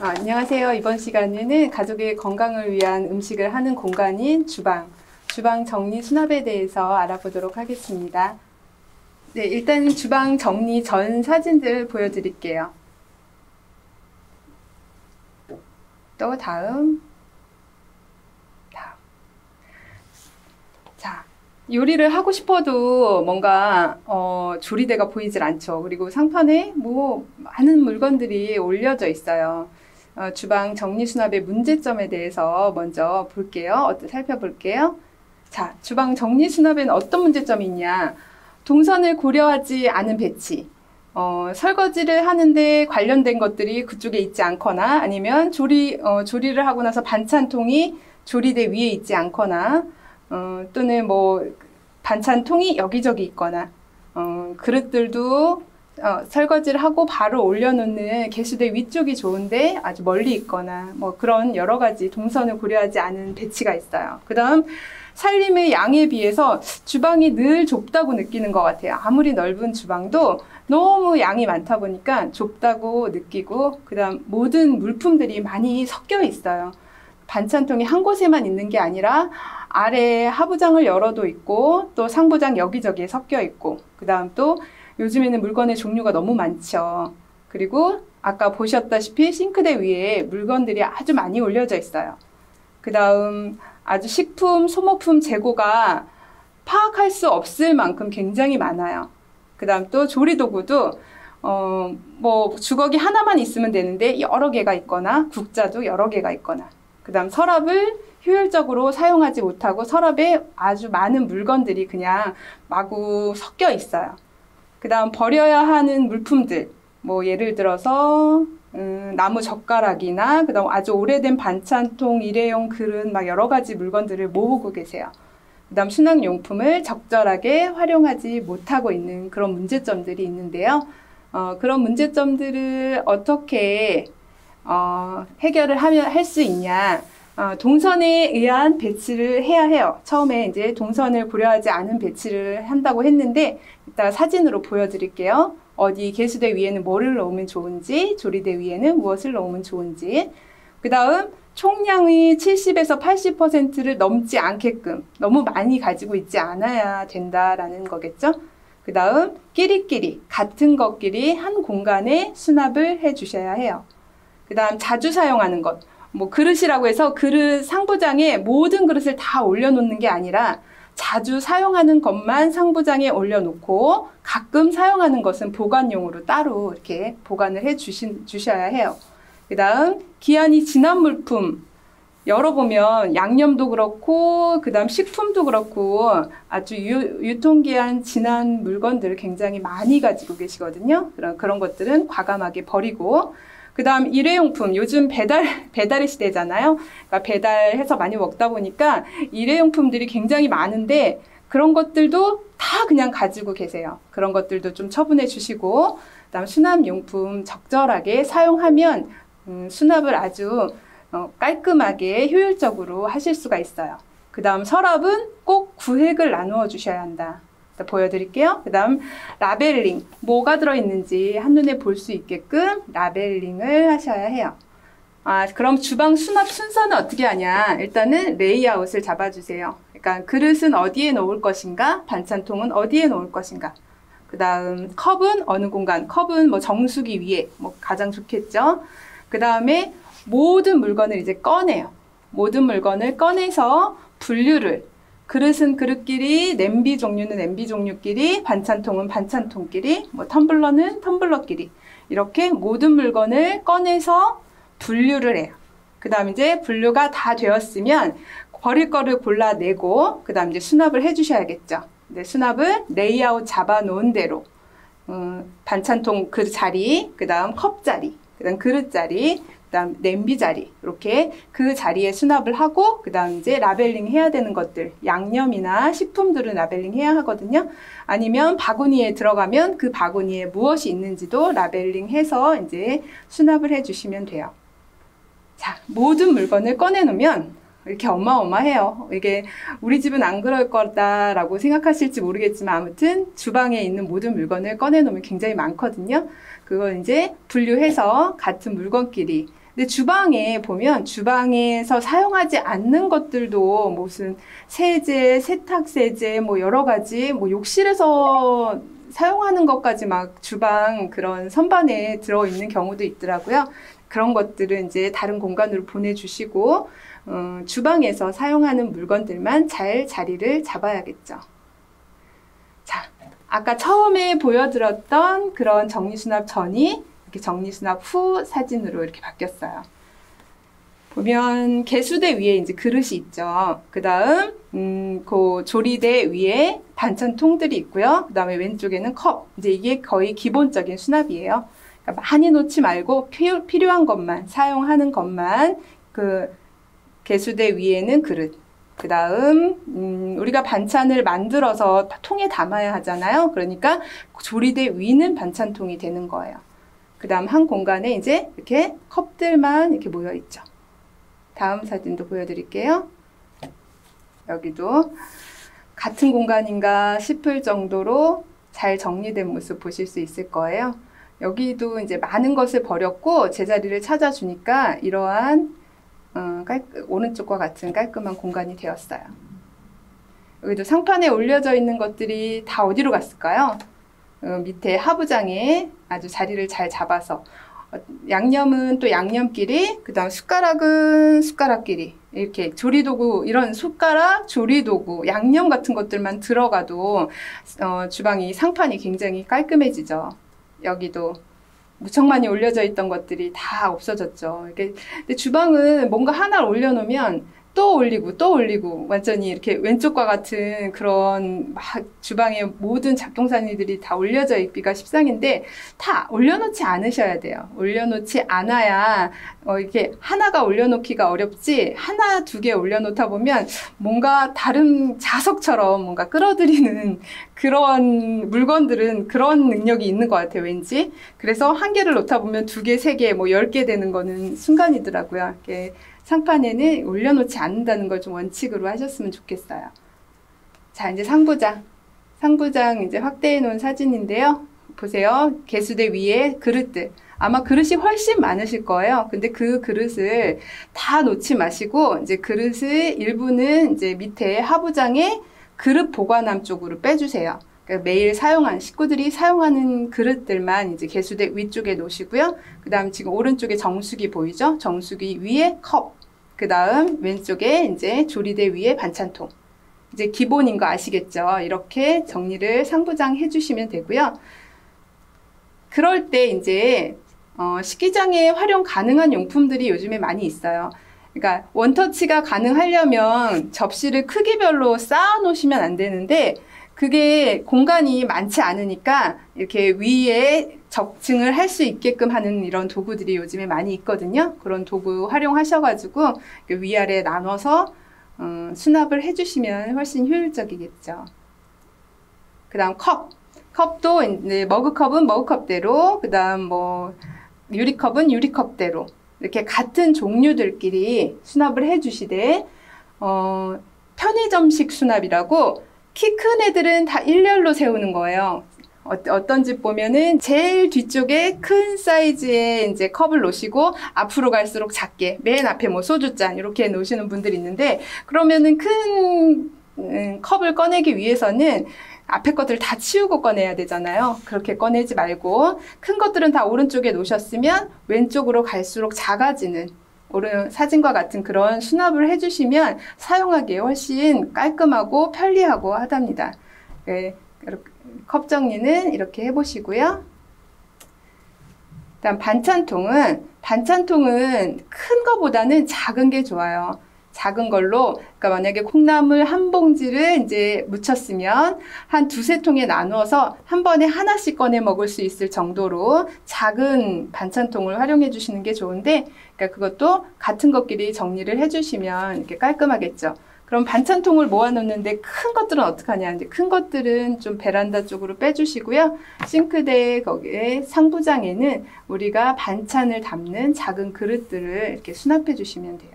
안녕하세요. 이번 시간에는 가족의 건강을 위한 음식을 하는 공간인 주방 정리 수납에 대해서 알아보도록 하겠습니다. 네, 일단 주방 정리 전 사진들 보여드릴게요. 또 다음. 자, 요리를 하고 싶어도 뭔가 조리대가 보이질 않죠. 그리고 상판에 많은 물건들이 올려져 있어요. 주방 정리수납의 문제점에 대해서 먼저 살펴볼게요. 자, 주방 정리수납에는 어떤 문제점이 있냐? 동선을 고려하지 않은 배치. 설거지를 하는데 관련된 것들이 그쪽에 있지 않거나 아니면 조리를 하고 나서 반찬통이 조리대 위에 있지 않거나 또는 반찬통이 여기저기 있거나 그릇들도 설거지를 하고 바로 올려놓는 개수대 위쪽이 좋은데 아주 멀리 있거나 그런 여러 가지 동선을 고려하지 않은 배치가 있어요. 그 다음 살림의 양에 비해서 주방이 늘 좁다고 느끼는 것 같아요. 아무리 넓은 주방도 너무 양이 많다 보니까 좁다고 느끼고 그 다음 모든 물품들이 많이 섞여 있어요. 반찬통이 한 곳에만 있는 게 아니라 아래 하부장을 열어도 있고 또 상부장 여기저기에 섞여 있고 그 다음 또 요즘에는 물건의 종류가 너무 많죠. 그리고 아까 보셨다시피 싱크대 위에 물건들이 아주 많이 올려져 있어요. 그 다음 아주 식품, 소모품 재고가 파악할 수 없을 만큼 굉장히 많아요. 그 다음 또 조리도구도 주걱이 하나만 있으면 되는데 여러 개가 있거나 국자도 여러 개가 있거나 그 다음 서랍을 효율적으로 사용하지 못하고 서랍에 아주 많은 물건들이 그냥 마구 섞여 있어요. 그 다음 버려야 하는 물품들 예를 들어서 나무 젓가락이나 그 다음 아주 오래된 반찬통, 일회용 그릇 여러 가지 물건들을 모으고 계세요. 그 다음 수납용품을 적절하게 활용하지 못하고 있는 그런 문제점들이 있는데요. 그런 문제점들을 어떻게 해결을 할 수 있냐. 동선에 의한 배치를 해야 해요. 처음에 이제 동선을 고려하지 않은 배치를 한다고 했는데 이따 사진으로 보여드릴게요. 어디 개수대 위에는 뭐를 넣으면 좋은지, 조리대 위에는 무엇을 넣으면 좋은지. 그 다음 총량의 70에서 80%를 넘지 않게끔 너무 많이 가지고 있지 않아야 된다라는 거겠죠. 그 다음 끼리끼리 같은 것끼리 한 공간에 수납을 해 주셔야 해요. 그 다음 자주 사용하는 것. 그릇이라고 해서 그릇 상부장에 모든 그릇을 다 올려놓는 게 아니라 자주 사용하는 것만 상부장에 올려놓고 가끔 사용하는 것은 보관용으로 따로 이렇게 보관을 해 주셔야 해요. 그 다음 기한이 지난 물품 열어보면 양념도 그렇고 그 다음 식품도 그렇고 아주 유통기한 지난 물건들을 굉장히 많이 가지고 계시거든요. 그런 것들은 과감하게 버리고 그 다음 일회용품, 요즘 배달의 시대잖아요. 그러니까 배달해서 많이 먹다 보니까 일회용품들이 굉장히 많은데 그런 것들도 다 그냥 가지고 계세요. 그런 것들도 좀 처분해 주시고 그 다음 수납용품 적절하게 사용하면 수납을 아주 깔끔하게 효율적으로 하실 수가 있어요. 그 다음 서랍은 꼭 구획을 나누어 주셔야 한다. 보여드릴게요. 그 다음 라벨링, 뭐가 들어있는지 한눈에 볼 수 있게끔 라벨링을 하셔야 해요. 그럼 주방 수납 순서는 어떻게 하냐. 일단은 레이아웃을 잡아주세요. 그러니까 그릇은 어디에 놓을 것인가, 반찬통은 어디에 놓을 것인가. 그 다음 컵은 어느 공간, 컵은 정수기 위에 가장 좋겠죠. 그 다음에 모든 물건을 이제 꺼내요. 모든 물건을 꺼내서 분류를 그릇은 그릇끼리, 냄비 종류는 냄비 종류끼리, 반찬통은 반찬통끼리, 텀블러는 텀블러끼리 이렇게 모든 물건을 꺼내서 분류를 해요. 그 다음 이제 분류가 다 되었으면 버릴 거를 골라내고 그 다음 이제 수납을 해주셔야겠죠. 수납을 레이아웃 잡아놓은 대로 반찬통 그 자리, 그 다음 컵 자리, 그 다음 그릇 자리, 그 다음 냄비 자리 이렇게 그 자리에 수납을 하고 그 다음 이제 라벨링 해야 되는 것들 양념이나 식품들은 라벨링 해야 하거든요. 아니면 바구니에 들어가면 그 바구니에 무엇이 있는지도 라벨링 해서 이제 수납을 해 주시면 돼요. 자, 모든 물건을 꺼내 놓으면 이렇게 어마어마해요. 이게 우리 집은 안 그럴 거다라고 생각하실지 모르겠지만 아무튼 주방에 있는 모든 물건을 꺼내 놓으면 굉장히 많거든요. 그걸 이제 분류해서 같은 물건끼리 근데 주방에 보면 주방에서 사용하지 않는 것들도 무슨 세제, 세탁세제 뭐 여러 가지 뭐 욕실에서 사용하는 것까지 막 주방 그런 선반에 들어있는 경우도 있더라고요. 그런 것들은 이제 다른 공간으로 보내주시고 주방에서 사용하는 물건들만 잘 자리를 잡아야겠죠. 자, 아까 처음에 보여드렸던 그런 정리수납 전이 이렇게 정리수납 후 사진으로 이렇게 바뀌었어요. 보면 개수대 위에 이제 그릇이 있죠. 그 다음 그 조리대 위에 반찬통들이 있고요. 그 다음에 왼쪽에는 컵. 이제 이게 거의 기본적인 수납이에요. 그러니까 많이 놓지 말고 필요한 것만 사용하는 것만 그 개수대 위에는 그릇. 그 다음 우리가 반찬을 만들어서 통에 담아야 하잖아요. 그러니까 조리대 위는 반찬통이 되는 거예요. 그 다음 한 공간에 이제 이렇게 컵들만 이렇게 모여 있죠. 다음 사진도 보여드릴게요. 여기도 같은 공간인가 싶을 정도로 잘 정리된 모습 보실 수 있을 거예요. 여기도 이제 많은 것을 버렸고 제자리를 찾아주니까 이러한 오른쪽과 같은 깔끔한 공간이 되었어요. 여기도 상판에 올려져 있는 것들이 다 어디로 갔을까요? 밑에 하부장에 아주 자리를 잘 잡아서 양념은 또 양념끼리, 그 다음 숟가락은 숟가락끼리 이렇게 조리도구, 이런 숟가락, 조리도구, 양념 같은 것들만 들어가도 주방이 상판이 굉장히 깔끔해지죠. 여기도 무척 많이 올려져 있던 것들이 다 없어졌죠. 이게 근데 주방은 뭔가 하나를 올려놓으면 또 올리고 또 올리고 완전히 이렇게 왼쪽과 같은 그런 막 주방의 모든 작동산이들이 다 올려져 있기가 십상인데 다 올려놓지 않으셔야 돼요. 올려놓지 않아야 이렇게 하나가 올려놓기가 어렵지 하나 두 개 올려놓다 보면 뭔가 다른 자석처럼 뭔가 끌어들이는 그런 물건들은 그런 능력이 있는 것 같아요. 왠지. 그래서 한 개를 놓다 보면 두 개, 세 개, 뭐 10개 되는 거는 순간이더라고요. 이렇게 상판에는 올려놓지 않는다는 걸 좀 원칙으로 하셨으면 좋겠어요. 자, 이제 상부장. 상부장 이제 확대해 놓은 사진인데요. 보세요. 개수대 위에 그릇들. 아마 그릇이 훨씬 많으실 거예요. 근데 그 그릇을 다 놓지 마시고, 이제 그릇의 일부는 이제 밑에 하부장에 그릇 보관함 쪽으로 빼주세요. 그러니까 매일 사용하는, 식구들이 사용하는 그릇들만 이제 개수대 위쪽에 놓으시고요. 그 다음 지금 오른쪽에 정수기 보이죠? 정수기 위에 컵. 그 다음 왼쪽에 이제 조리대 위에 반찬통. 이제 기본인 거 아시겠죠? 이렇게 정리를 상부장 해주시면 되고요. 그럴 때 이제 식기장에 활용 가능한 용품들이 요즘에 많이 있어요. 그러니까 원터치가 가능하려면 접시를 크기별로 쌓아 놓으시면 안 되는데 그게 공간이 많지 않으니까 이렇게 위에 적층을 할 수 있게끔 하는 이런 도구들이 요즘에 많이 있거든요. 그런 도구 활용하셔가지고 위아래 나눠서 수납을 해주시면 훨씬 효율적이겠죠. 그 다음 컵. 컵도 이제 머그컵은 머그컵대로, 그 다음 뭐 유리컵은 유리컵대로 이렇게 같은 종류들끼리 수납을 해주시되 편의점식 수납이라고 키 큰 애들은 다 일렬로 세우는 거예요. 어떤 집 보면은 제일 뒤쪽에 큰 사이즈의 이제 컵을 놓으시고 앞으로 갈수록 작게 맨 앞에 뭐 소주잔 이렇게 놓으시는 분들이 있는데 그러면은 큰 컵을 꺼내기 위해서는 앞에 것들 다 치우고 꺼내야 되잖아요. 그렇게 꺼내지 말고 큰 것들은 다 오른쪽에 놓으셨으면 왼쪽으로 갈수록 작아지는 오른 사진과 같은 그런 수납을 해주시면 사용하기에 훨씬 깔끔하고 편리하고 하답니다. 네, 컵 정리는 이렇게 해보시고요. 다음 반찬통은 큰 거보다는 작은 게 좋아요. 작은 걸로, 그러니까 만약에 콩나물 한 봉지를 이제 묻혔으면 한 두세 통에 나누어서 한 번에 하나씩 꺼내 먹을 수 있을 정도로 작은 반찬통을 활용해 주시는 게 좋은데, 그러니까 그것도 같은 것끼리 정리를 해 주시면 이렇게 깔끔하겠죠. 그럼 반찬통을 모아놓는데 큰 것들은 어떻게 하냐. 이제 큰 것들은 좀 베란다 쪽으로 빼주시고요. 싱크대 거기에 상부장에는 우리가 반찬을 담는 작은 그릇들을 이렇게 수납해 주시면 돼요.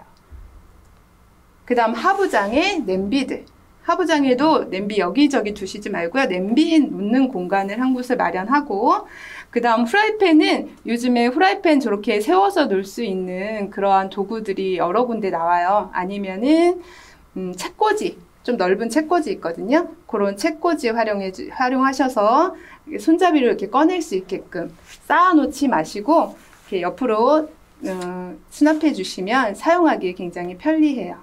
그 다음 하부장에 냄비들. 하부장에도 냄비 여기저기 두시지 말고요. 냄비 놓는 공간을 한 곳을 마련하고, 그 다음 프라이팬은 요즘에 프라이팬 저렇게 세워서 놓을 수 있는 그러한 도구들이 여러 군데 나와요. 아니면은 책꽂이, 좀 넓은 책꽂이 있거든요. 그런 책꽂이 활용하셔서 손잡이를 이렇게 꺼낼 수 있게끔 쌓아놓지 마시고 이렇게 옆으로 수납해 주시면 사용하기 굉장히 편리해요.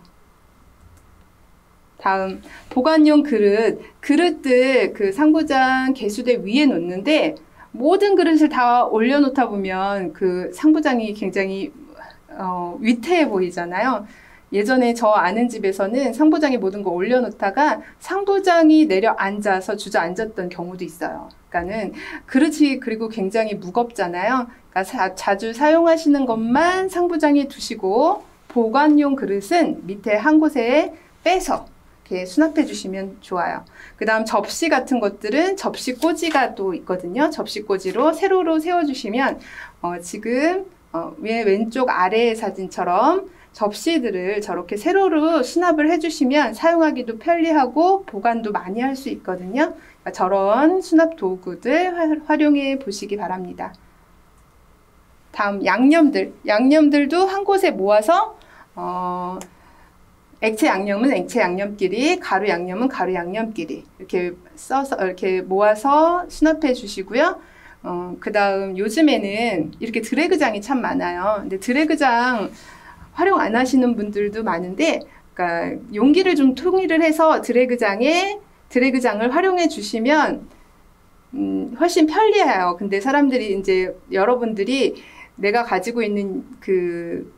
다음, 보관용 그릇들 그 상부장 개수대 위에 놓는데 모든 그릇을 다 올려놓다 보면 그 상부장이 굉장히 위태해 보이잖아요. 예전에 저 아는 집에서는 상부장에 모든 거 올려놓다가 상부장이 내려앉아서 주저앉았던 경우도 있어요. 그러니까는 그릇이 그리고 굉장히 무겁잖아요. 그러니까 자주 사용하시는 것만 상부장에 두시고 보관용 그릇은 밑에 한 곳에 빼서 이렇게 수납해 주시면 좋아요. 그 다음 접시 같은 것들은 접시 꽂이가 또 있거든요. 접시 꽂이로 세로로 세워주시면 지금 왼쪽 아래 사진처럼 접시들을 저렇게 세로로 수납을 해주시면 사용하기도 편리하고 보관도 많이 할 수 있거든요. 그러니까 저런 수납 도구들 활용해 보시기 바랍니다. 다음 양념들도 한 곳에 모아서 액체 양념은 액체 양념끼리, 가루 양념은 가루 양념끼리 이렇게 써서 이렇게 모아서 수납해 주시고요. 그 다음 요즘에는 이렇게 드래그장이 참 많아요. 근데 드래그장 활용 안 하시는 분들도 많은데, 그러니까 용기를 좀 통일을 해서 드래그장을 활용해 주시면 훨씬 편리해요. 근데 사람들이 이제 여러분들이 내가 가지고 있는 그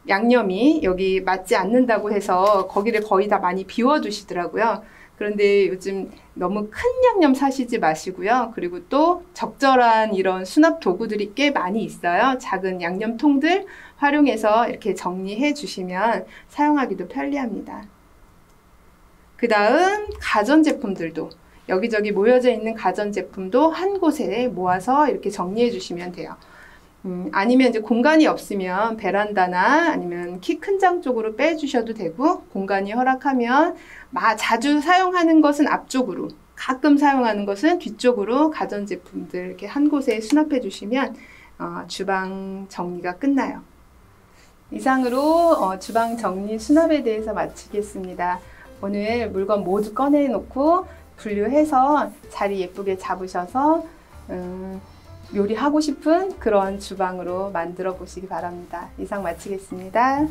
양념이 여기 맞지 않는다고 해서 거기를 거의 다 많이 비워두시더라고요. 그런데 요즘 너무 큰 양념 사시지 마시고요. 그리고 또 적절한 이런 수납 도구들이 꽤 많이 있어요. 작은 양념통들 활용해서 이렇게 정리해 주시면 사용하기도 편리합니다. 그 다음 가전제품들도 여기저기 모여져 있는 가전제품도 한 곳에 모아서 이렇게 정리해 주시면 돼요. 아니면 이제 공간이 없으면 베란다나 아니면 키 큰 장 쪽으로 빼주셔도 되고, 공간이 허락하면 자주 사용하는 것은 앞쪽으로, 가끔 사용하는 것은 뒤쪽으로 가전제품들 이렇게 한 곳에 수납해 주시면 주방 정리가 끝나요. 이상으로 주방 정리 수납에 대해서 마치겠습니다. 오늘 물건 모두 꺼내놓고 분류해서 자리 예쁘게 잡으셔서 요리하고 싶은 그런 주방으로 만들어 보시기 바랍니다. 이상 마치겠습니다.